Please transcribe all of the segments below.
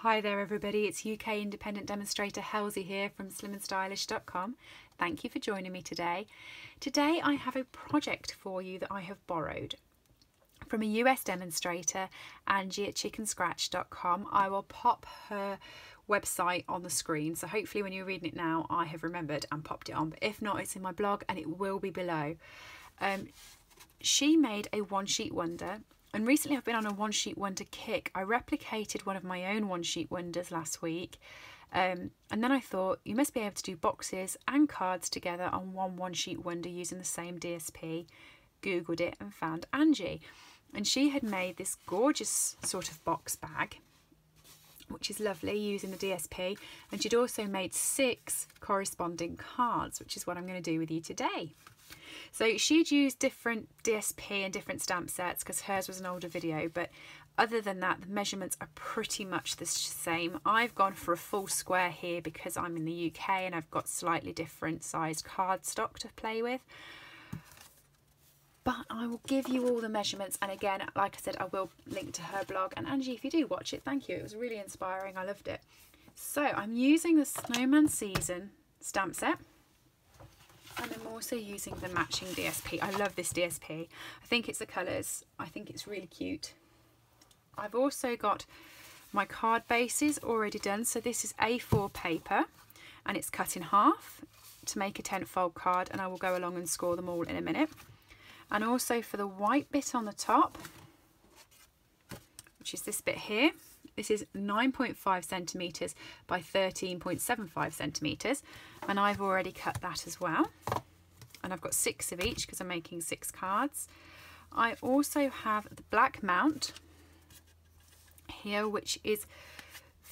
Hi there everybody, it's UK independent demonstrator Halsey here from slimandstylish.com. Thank you for joining me today. Today I have a project for you that I have borrowed from a US demonstrator, Angie at chickenscratch.com. I will pop her website on the screen, so hopefully when you're reading it now I have remembered and popped it on, but if not, it's in my blog and it will be below. She made a one sheet wonder. And recently I've been on a one sheet wonder kick. I replicated one of my own one sheet wonders last week. And then I thought you must be able to do boxes and cards together on one sheet wonder using the same DSP. Googled it and found Angie. And she had made this gorgeous sort of box bag, which is lovely, using the DSP. And she'd also made 6 corresponding cards, which is what I'm going to do with you today. So she'd used different DSP and different stamp sets because hers was an older video, but other than that the measurements are pretty much the same. I've gone for a full square here because I'm in the UK and I've got slightly different sized cardstock to play with. But I will give you all the measurements, and again, like I said, I will link to her blog. And Angie, if you do watch it, thank you, it was really inspiring, I loved it. So I'm using the Snowman Season stamp set. And I'm also using the matching DSP. I love this DSP. I think it's the colours. I think it's really cute. I've also got my card bases already done. So this is A4 paper and it's cut in half to make a 10-fold card, and I will go along and score them all in a minute. And also for the white bit on the top, which is this bit here, this is 9.5 centimetres by 13.75 centimetres, and I've already cut that as well. And I've got 6 of each because I'm making 6 cards. I also have the black mount here, which is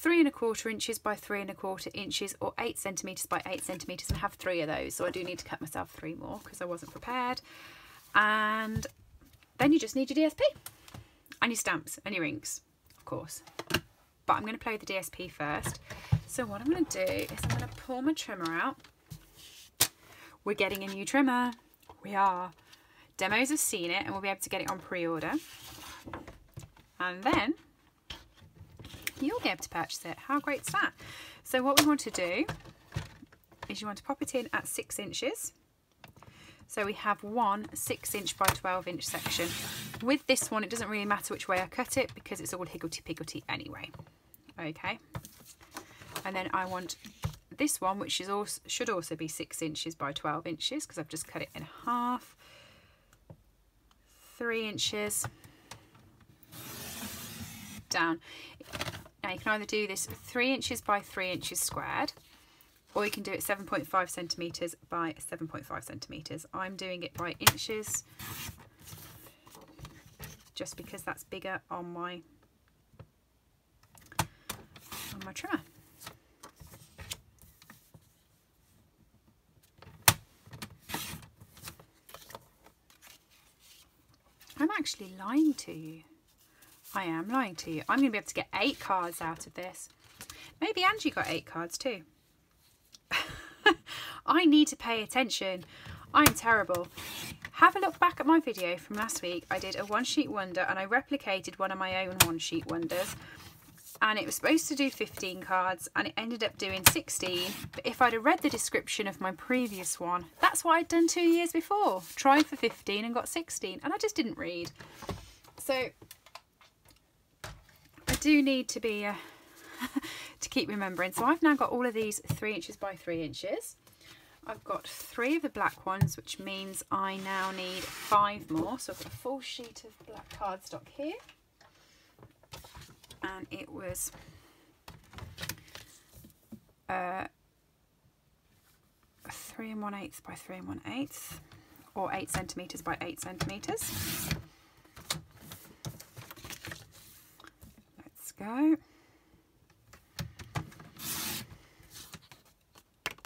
3¼ inches by 3¼ inches, or 8 centimetres by 8 centimetres, and I have 3 of those, so I do need to cut myself 3 more because I wasn't prepared. And then you just need your DSP and your stamps and your inks, of course. But I'm going to play with the DSP first. So what I'm going to do is I'm going to pull my trimmer out. We're getting a new trimmer. We are. Demos have seen it and we'll be able to get it on pre-order. And then you'll be able to purchase it. How great is that? So what we want to do is you want to pop it in at 6 inches. So we have one 6-inch by 12-inch section. With this one, it doesn't really matter which way I cut it because it's all higgledy-piggledy anyway. Okay. And then I want this one, which is also, should also be 6 inches by 12 inches because I've just cut it in half. 3 inches down. Now you can either do this 3 inches by 3 inches squared, or you can do it 7.5 centimetres by 7.5 centimetres. I'm doing it by inches just because that's bigger on my trimmer. I'm actually lying to you. I am lying to you. I'm going to be able to get 8 cards out of this. Maybe Angie got 8 cards too. I need to pay attention. I'm terrible. Have a look back at my video from last week. I did a one sheet wonder and I replicated one of my own one sheet wonders, and it was supposed to do 15 cards and it ended up doing 16. But if I'd have read the description of my previous one, that's what I'd done 2 years before. Tried for 15 and got 16, and I just didn't read. So I do need to be to keep remembering. So I've now got all of these 3 inches by 3 inches. I've got 3 of the black ones, which means I now need 5 more. So I've got a full sheet of black cardstock here. And it was 3 1/8 by 3 1/8, or 8 centimetres by 8 centimetres. Let's go.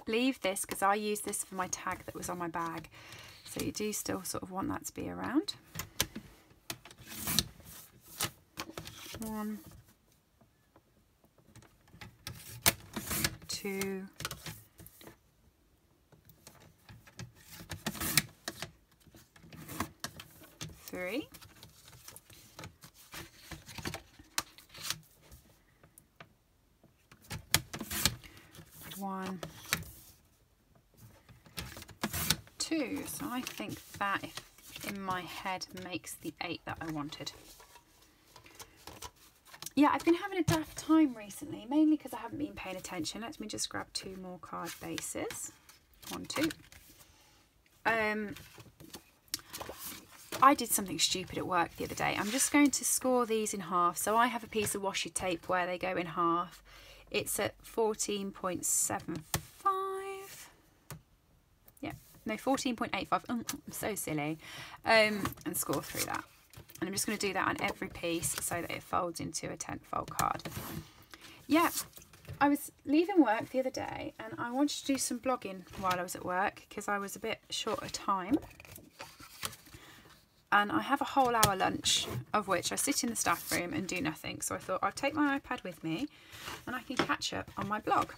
Leave this because I use this for my tag that was on my bag, so you do still sort of want that to be around. 1, 2, 3, 2. So I think that, if in my head, makes the 8 that I wanted. Yeah, I've been having a daft time recently, mainly because I haven't been paying attention. Let me just grab 2 more card bases. 1, 2. I did something stupid at work the other day. I'm just going to score these in half. So I have a piece of washi tape where they go in half. It's at 14.75. Yeah, no, 14.85. I'm so silly. And score through that. And I'm just going to do that on every piece so that it folds into a 10-fold card. Yeah, I was leaving work the other day and I wanted to do some blogging while I was at work because I was a bit short of time. And I have a whole hour lunch, of which I sit in the staff room and do nothing. So I thought I'd take my iPad with me and I can catch up on my blog,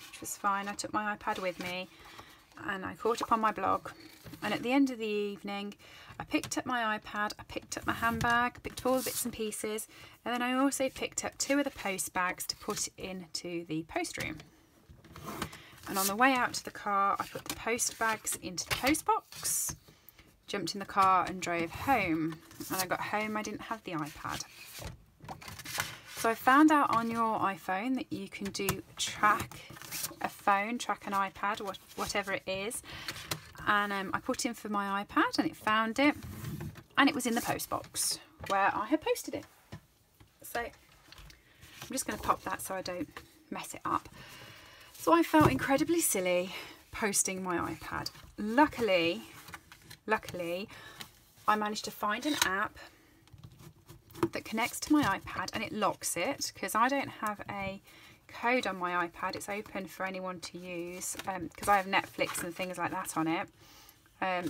which was fine. I took my iPad with me and I caught up on my blog. And at the end of the evening, I picked up my iPad, I picked up my handbag, picked up all the bits and pieces, and then I also picked up 2 of the post bags to put into the post room. And on the way out to the car, I put the post bags into the post box, jumped in the car and drove home. And I got home, I didn't have the iPad. So I found out on your iPhone that you can do track a phone, track an iPad, whatever it is. And I put in for my iPad and it found it. And it was in the post box where I had posted it. So I'm just going to pop that so I don't mess it up. So I felt incredibly silly posting my iPad. Luckily, I managed to find an app that connects to my iPad and it locks it, because I don't have a code on my iPad. It's open for anyone to use because I have Netflix and things like that on it.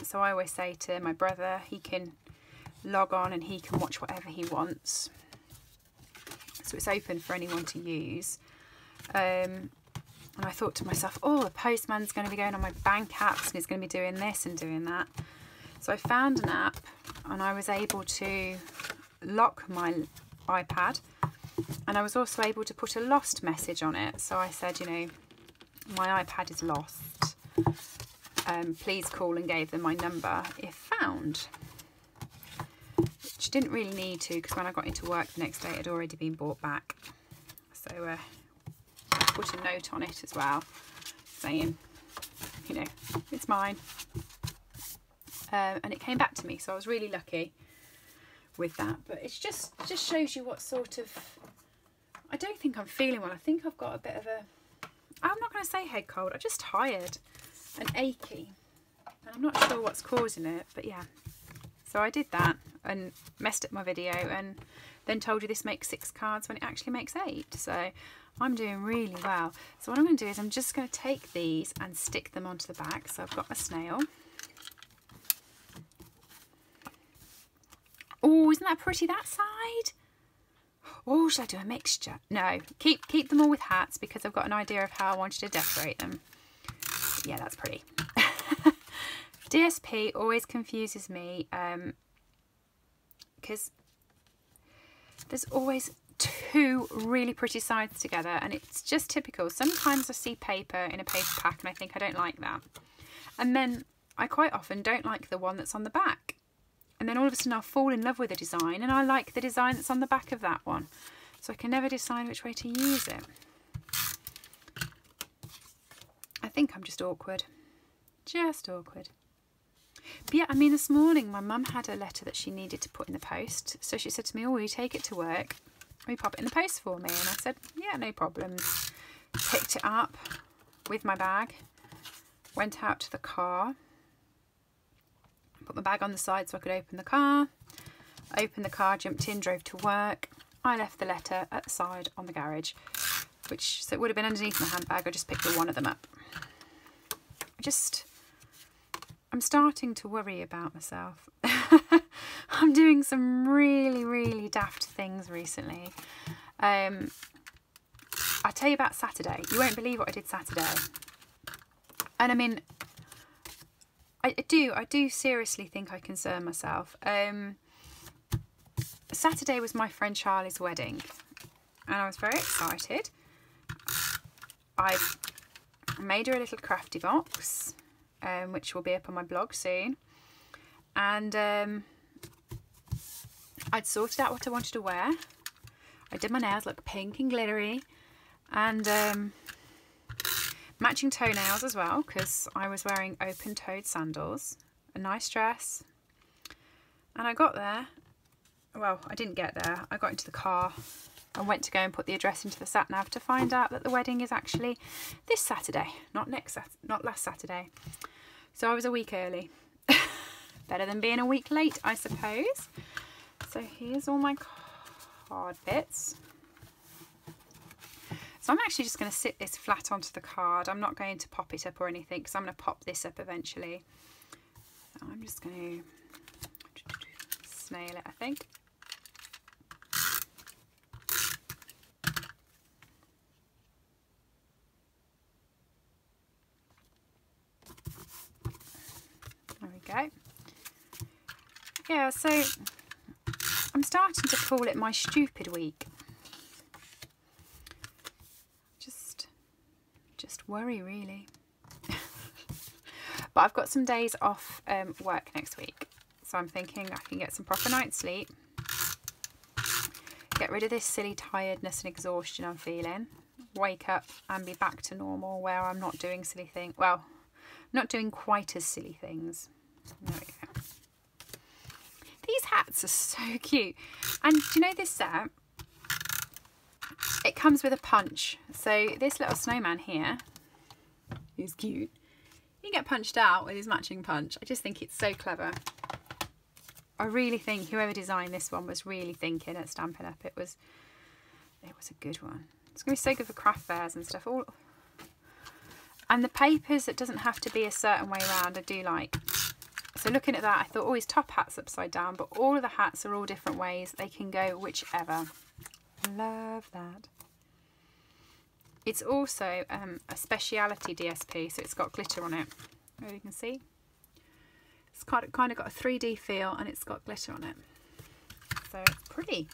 So I always say to my brother, he can log on and he can watch whatever he wants. So it's open for anyone to use. And I thought to myself, oh, the postman's going to be going on my bank apps and he's going to be doing this and doing that. So I found an app and I was able to lock my iPad, and I was also able to put a lost message on it. So I said, you know, my iPad is lost. Please call, and gave them my number if found. Which didn't really need to, because when I got into work the next day it had already been brought back. So I put a note on it as well saying, you know, it's mine. And it came back to me, so I was really lucky with that. But it's just shows you what sort of, I don't think I'm feeling well. I think I've got a bit of a, I'm not going to say head cold, I'm just tired and achy, and I'm not sure what's causing it, but yeah. So I did that and messed up my video and then told you this makes 6 cards when it actually makes 8. So I'm doing really well. So what I'm going to do is I'm just going to take these and stick them onto the back. So I've got my snail. Oh, isn't that pretty, that side? Oh, should I do a mixture? No, keep them all with hats, because I've got an idea of how I wanted to decorate them. Yeah, that's pretty. DSP always confuses me because there's always 2 really pretty sides together, and it's just typical. Sometimes I see paper in a paper pack and I think I don't like that. And then I quite often don't like the one that's on the back. And then all of a sudden I'll fall in love with the design and I like the design that's on the back of that one. So I can never decide which way to use it. I think I'm just awkward. Just awkward. But yeah, I mean, this morning my mum had a letter that she needed to put in the post. So she said to me, oh, will you take it to work? Will you pop it in the post for me? And I said, yeah, no problems. Picked it up with my bag. Went out to the car. Put my bag on the side so I could open the car. Opened the car, jumped in, drove to work. I left the letter at the side on the garage, so it would have been underneath my handbag. I just picked one of them up. I'm starting to worry about myself. I'm doing some really, really daft things recently. I'll tell you about Saturday. You won't believe what I did Saturday. And I mean, I do seriously think I concern myself. Saturday was my friend Charlie's wedding and I was very excited. I made her a little crafty box which will be up on my blog soon. And I'd sorted out what I wanted to wear. I did my nails look pink and glittery, and matching toenails as well, because I was wearing open-toed sandals, a nice dress. And I got there, well, I didn't get there, I got into the car. I went to go and put the address into the sat nav to find out that the wedding is actually this Saturday, not last Saturday. So I was a week early. Better than being a week late, I suppose. So here's all my card bits. So I'm actually just going to sit this flat onto the card. I'm not going to pop it up or anything, because I'm going to pop this up eventually. So I'm just going to snail it, I think. There we go. Yeah, so I'm starting to call it my stupid week. Just worry, really. But I've got some days off work next week, so I'm thinking I can get some proper night's sleep, get rid of this silly tiredness and exhaustion I'm feeling, wake up and be back to normal, where I'm not doing silly things. Well, not doing quite as silly things. There we go. These hats are so cute. And do you know this set? It comes with a punch. So this little snowman here is cute. You get punched out with his matching punch. I just think it's so clever. I really think whoever designed this one was really thinking at Stampin' Up. It was a good one. It's going to be so good for craft fairs and stuff. And the papers, it doesn't have to be a certain way around, I do like. So looking at that, I thought, oh, his top hat's upside down, but all of the hats are all different ways. They can go whichever. Love that. It's also a speciality DSP, so it's got glitter on it. There you can see. It's kind of got a 3D feel, and it's got glitter on it. So it's pretty.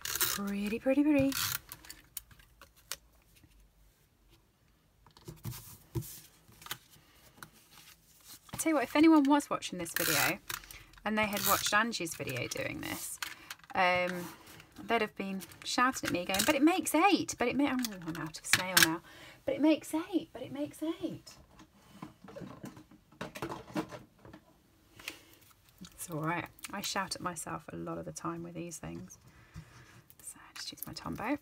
Pretty, pretty, pretty. I tell you what, if anyone was watching this video and they had watched Angie's video doing this, they'd have been shouting at me going, but it makes 8, but it makes, oh, I'm out of snail now, but it makes 8, but it makes 8. It's all right. I shout at myself a lot of the time with these things. So I just use my Tombow.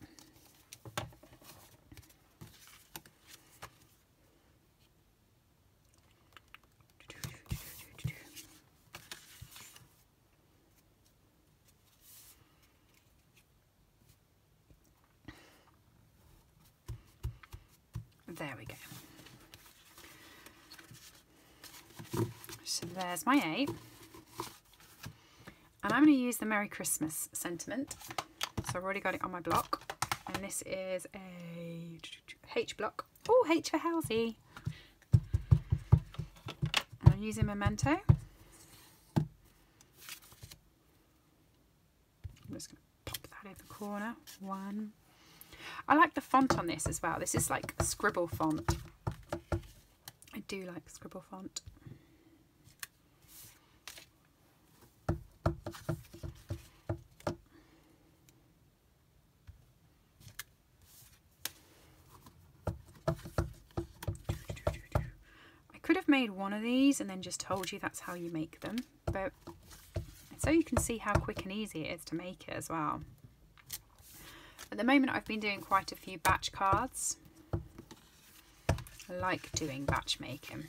There we go. So there's my 8. And I'm going to use the Merry Christmas sentiment. So I've already got it on my block. And this is a H block. Oh, H for Halsey. I'm using Memento. I'm just going to pop that in the corner. 1. I like the font on this as well. This is like scribble font. I do like scribble font. I could have made one of these and then just told you that's how you make them, but so you can see how quick and easy it is to make it as well. At the moment I've been doing quite a few batch cards. I like doing batch making.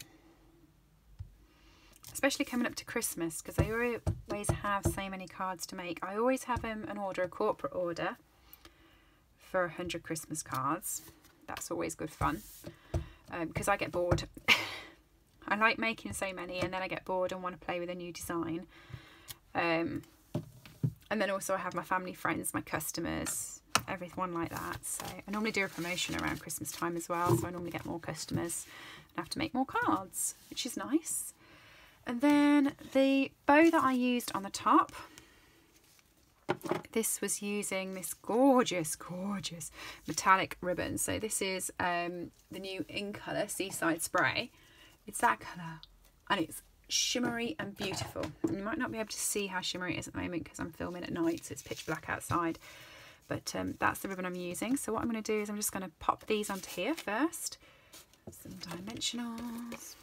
Especially coming up to Christmas, because I always have so many cards to make. I always have an order, a corporate order for 100 Christmas cards. That's always good fun, because I get bored. I like making so many and then I get bored and want to play with a new design. And then also I have my family, friends, my customers, everyone like that. So I normally do a promotion around Christmas time as well, so I normally get more customers and have to make more cards, which is nice. And then the bow that I used on the top, this was using this gorgeous metallic ribbon. So this is the new In Colour Seaside Spray. It's that colour, and it's shimmery and beautiful. And you might not be able to see how shimmery it is at the moment because I'm filming at night, so it's pitch black outside. But that's the ribbon I'm using. So what I'm going to do is I'm just going to pop these onto here first. Some dimensionals.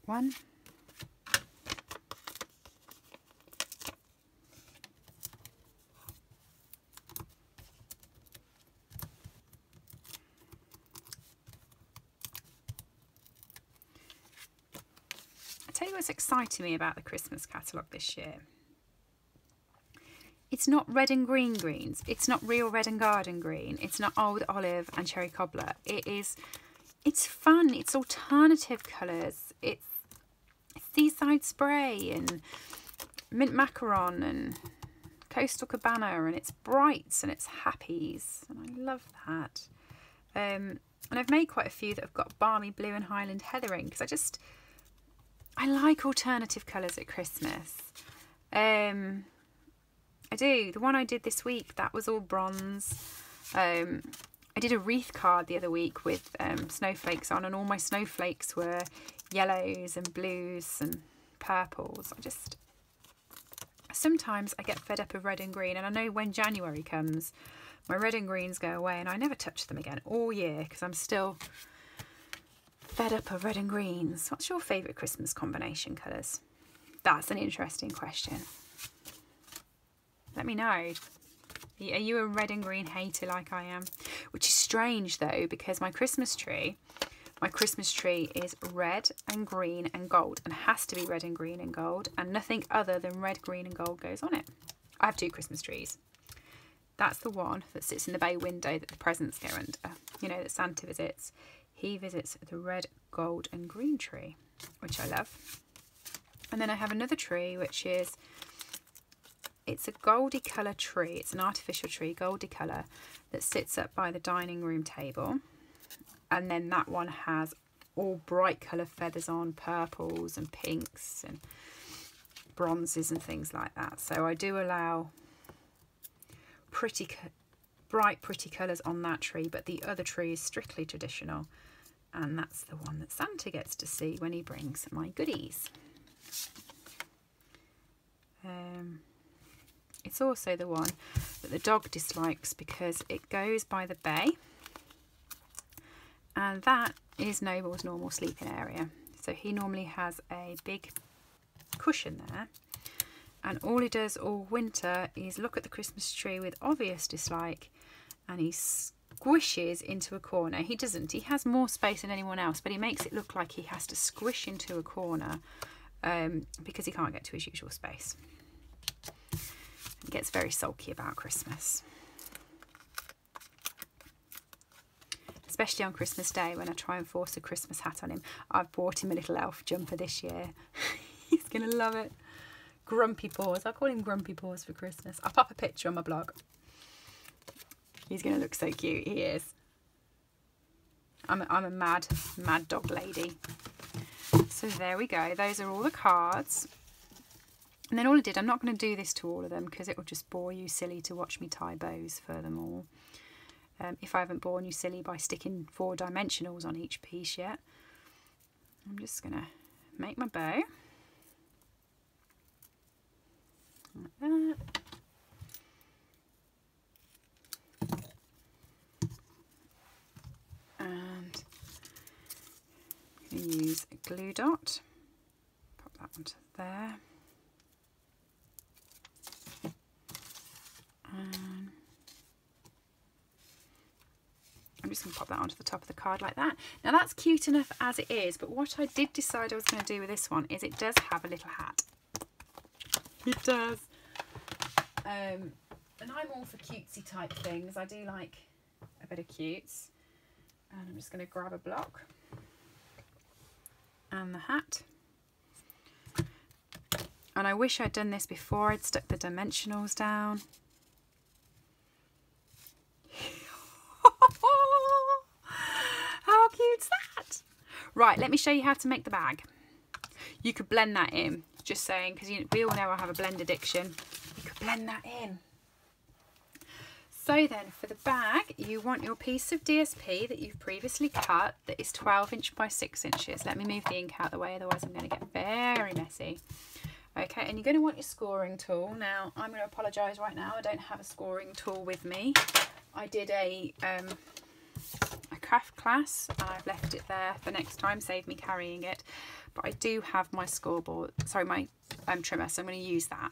One. I'll tell you what's exciting me about the Christmas catalogue this year. It's not red and green greens. It's not real red and garden green. It's not old olive and cherry cobbler. It's fun. It's alternative colours. It's seaside spray and mint macaron and coastal cabana, and it's brights and it's happies, and I love that. And I've made quite a few that have got balmy blue and highland heathering because I like alternative colours at Christmas. I do. The one I did this week, that was all bronze. I did a wreath card the other week with snowflakes on, and all my snowflakes were yellows and blues and purples. Sometimes I get fed up of red and green, and I know when January comes, my red and greens go away and I never touch them again all year because I'm still fed up of red and greens. What's your favourite Christmas combination colours? That's an interesting question. Let me know. Are you a red and green hater like I am? Which is strange though, because my Christmas tree is red and green and gold, and has to be red and green and gold, and nothing other than red, green and gold goes on it. I have two Christmas trees. That's the one that sits in the bay window that the presents go under, you know, that Santa visits. He visits the red, gold and green tree, which I love. And then I have another tree, which is, it's a goldy colour tree. It's an artificial tree, goldy colour, that sits up by the dining room table. And then that one has all bright colour feathers on, purples and pinks and bronzes and things like that. So I do allow bright, pretty colours on that tree, but the other tree is strictly traditional. And that's the one that Santa gets to see when he brings my goodies. It's also the one that the dog dislikes because it goes by the bay, and that is Noble's normal sleeping area. So he normally has a big cushion there, and all he does all winter is look at the Christmas tree with obvious dislike, and he squishes into a corner. He doesn't. He has more space than anyone else, but he makes it look like he has to squish into a corner because he can't get to his usual space. He gets very sulky about Christmas. Especially on Christmas Day when I try and force a Christmas hat on him. I've bought him a little elf jumper this year. He's going to love it. Grumpy Paws. I'll call him Grumpy Paws for Christmas. I'll pop a picture on my blog. He's going to look so cute. He is. I'm a mad dog lady. So there we go. Those are all the cards. And then all I did, I'm not going to do this to all of them because it will just bore you silly to watch me tie bows for them all. If I haven't bored you silly by sticking 4 dimensionals on each piece yet. I'm just going to make my bow. Like that. And I'm going to use a glue dot. Pop that onto there. I'm just going to pop that onto the top of the card like that. Now that's cute enough as it is, but what I did decide I was going to do with this one is it does have a little hat. It does. And I'm all for cutesy type things. I do like a bit of cutes. And I'm just going to grab a block and the hat. And I wish I'd done this before I'd stuck the dimensionals down. Right, let me show you how to make the bag. You could blend that in, just saying, because we all know I have a blend addiction. You could blend that in. So then for the bag, you want your piece of DSP that you've previously cut that is 12 inch by 6 inches. Let me move the ink out of the way, otherwise I'm going to get very messy. Okay, and you're going to want your scoring tool. Now, I'm going to apologise right now, I don't have a scoring tool with me. I did a craft class and I've left it there for next time, save me carrying it. But I do have my scoreboard, sorry, my trimmer, so I'm going to use that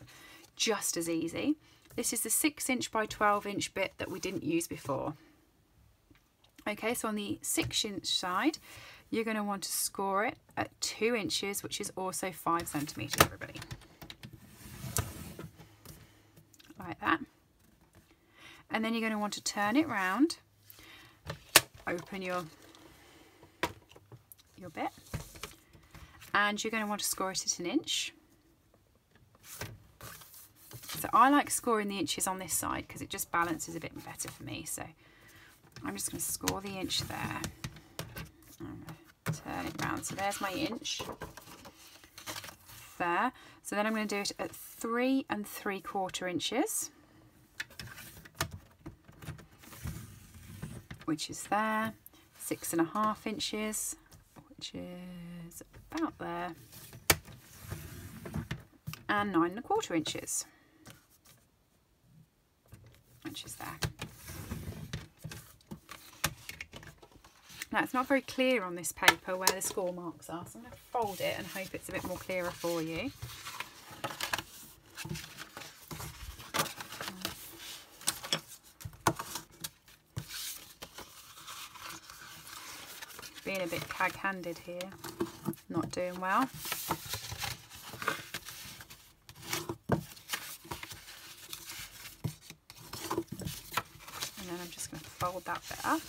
just as easy. This is the 6 inch by 12 inch bit that we didn't use before. Okay, so on the 6 inch side, you're going to want to score it at 2 inches, which is also 5 centimetres, everybody. Like that. And then you're going to want to turn it round, open your bit, and you're going to want to score it at 1 inch. So I like scoring the inches on this side because it just balances a bit better for me. So I'm just going to score the inch there. I'm going to turn it round. So there's my inch there. So then I'm going to do it at 3 3/4 inches, which is there. 6 1/2 inches, which is about there, and 9 1/4 inches, which is there. Now it's not very clear on this paper where the score marks are, so I'm going to fold it and hope it's a bit more clearer for you. Being a bit cag-handed here, not doing well. And then I'm just going to fold that bit up.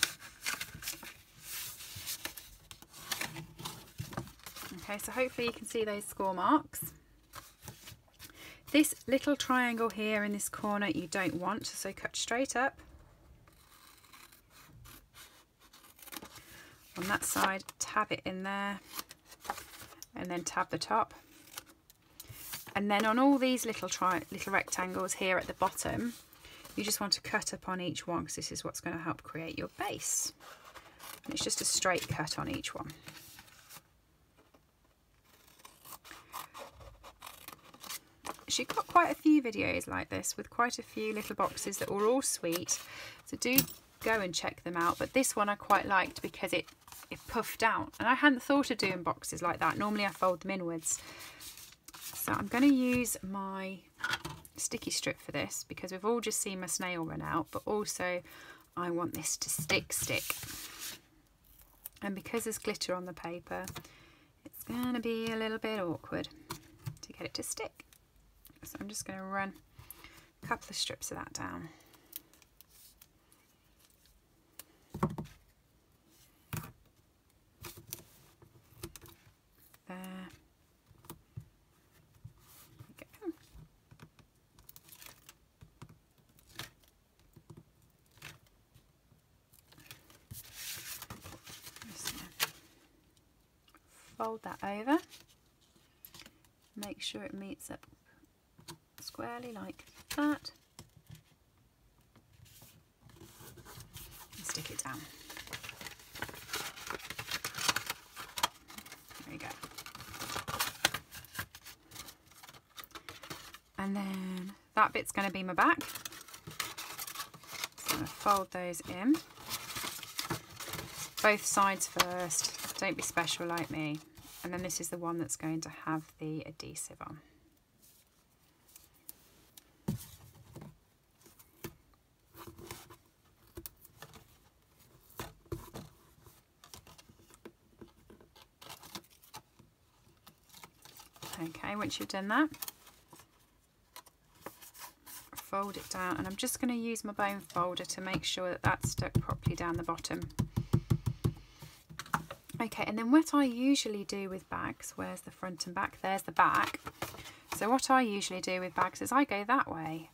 Okay, so hopefully you can see those score marks. This little triangle here in this corner you don't want, so cut straight up. On that side, tab it in there, and then tab the top. And then on all these little rectangles here at the bottom, you just want to cut up on each one, because this is what's going to help create your base. And it's just a straight cut on each one. She got quite a few videos like this with quite a few little boxes that were all sweet, so do go and check them out. But this one I quite liked because it puffed out, and I hadn't thought of doing boxes like that. Normally I fold them inwards. So I'm going to use my sticky strip for this because we've all just seen my snail run out, but also I want this to stick. And because there's glitter on the paper, it's going to be a little bit awkward to get it to stick. So I'm just going to run a couple of strips of that down. There. There we go. Just fold that over. Make sure it meets up squarely like that. And stick it down. There you go. And then that bit's going to be my back. So I'm going to fold those in. Both sides first. Don't be special like me. And then this is the one that's going to have the adhesive on. Okay, once you've done that, fold it down, and I'm just going to use my bone folder to make sure that that's stuck properly down the bottom. Okay, and then what I usually do with bags, where's the front and back? There's the back. So what I usually do with bags is I go that way,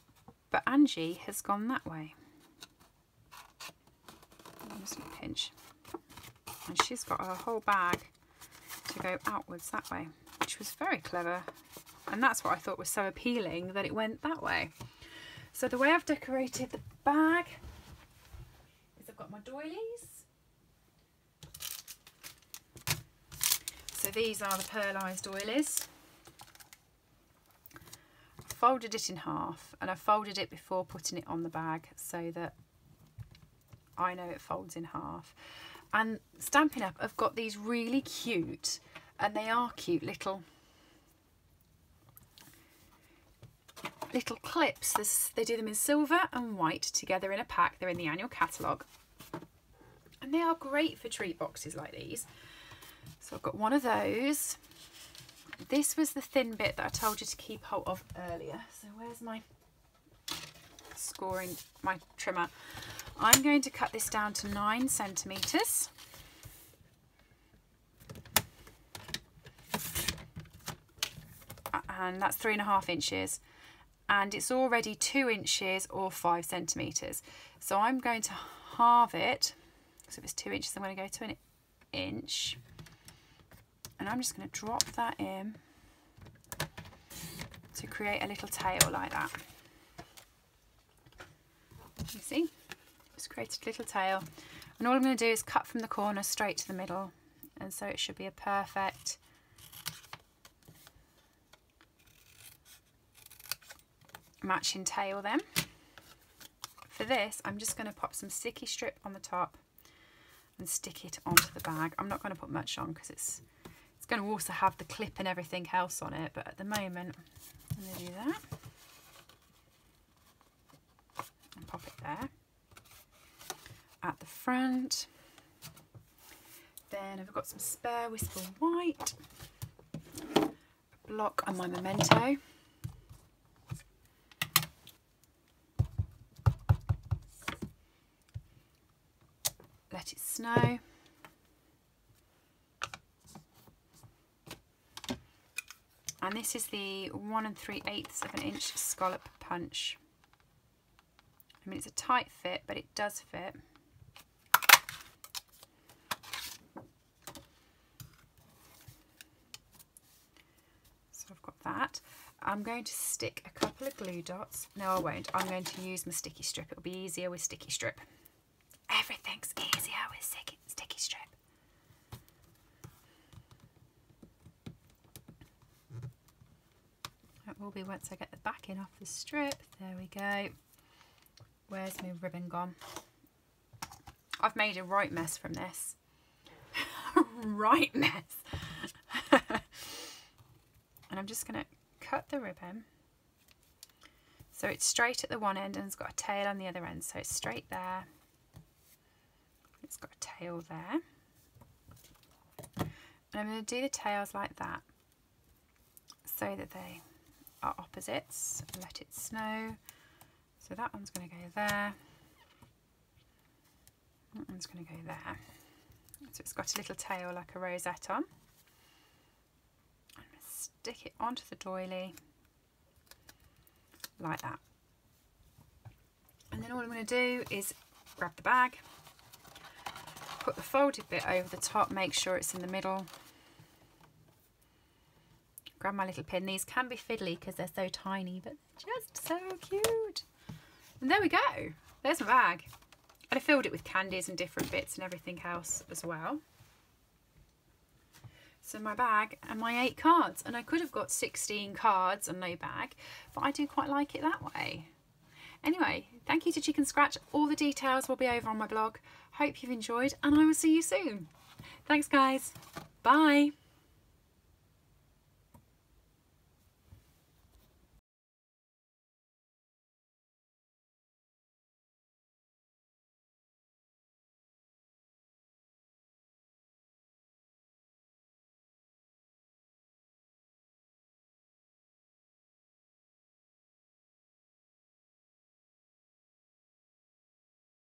but Angie has gone that way. I'm just going to pinch. And she's got her whole bag to go outwards that way, which was very clever. And that's what I thought was so appealing, that it went that way. So the way I've decorated the bag is I've got my doilies. So these are the pearlised doilies. I folded it in half, and I folded it before putting it on the bag so that I know it folds in half. And Stampin' Up! I've got these really cute, and they are cute little clips. They do them in silver and white together in a pack. They're in the annual catalogue, and they are great for treat boxes like these. So I've got one of those. This was the thin bit that I told you to keep hold of earlier. So where's my my trimmer? I'm going to cut this down to 9 centimetres. And that's 3.5 inches. And it's already 2 inches or 5 centimetres. So I'm going to halve it. So if it's 2 inches, I'm going to go to 1 inch. And I'm just going to drop that in to create a little tail like that. You see? Just created a little tail. And all I'm going to do is cut from the corner straight to the middle. And so it should be a perfect matching tail then. For this, I'm just going to pop some sticky strip on the top and stick it onto the bag. I'm not going to put much on because it's going to also have the clip and everything else on it, but at the moment I'm going to do that and pop it there at the front. Then I've got some spare Whisper White, a block and my memento. Let it snow. And this is the 1 3/8 of an inch scallop punch. I mean, it's a tight fit, but it does fit. So I've got that. I'm going to stick a couple of glue dots. No, I won't. I'm going to use my sticky strip. It'll be easier with sticky strip. Everything's easier with sticky strip. That will be once I get the backing off the strip. There we go. Where's my ribbon gone? I've made a right mess from this. Right mess. And I'm just going to cut the ribbon so it's straight at the one end and it's got a tail on the other end. So it's straight there. It's got a tail there. And I'm going to do the tails like that so that they are opposites. Let it snow. So that one's going to go there. That one's going to go there. So it's got a little tail like a rosette on. I'm going to stick it onto the doily like that. And then all I'm going to do is grab the bag, put the folded bit over the top, make sure it's in the middle. Grab my little pin. These can be fiddly because they're so tiny, but just so cute. And there we go. There's my bag. And I filled it with candies and different bits and everything else as well. So my bag and my 8 cards. And I could have got 16 cards and no bag, but I do quite like it that way. Anyway, thank you to Chicken Scratch. All the details will be over on my blog. Hope you've enjoyed and I will see you soon. Thanks guys. Bye.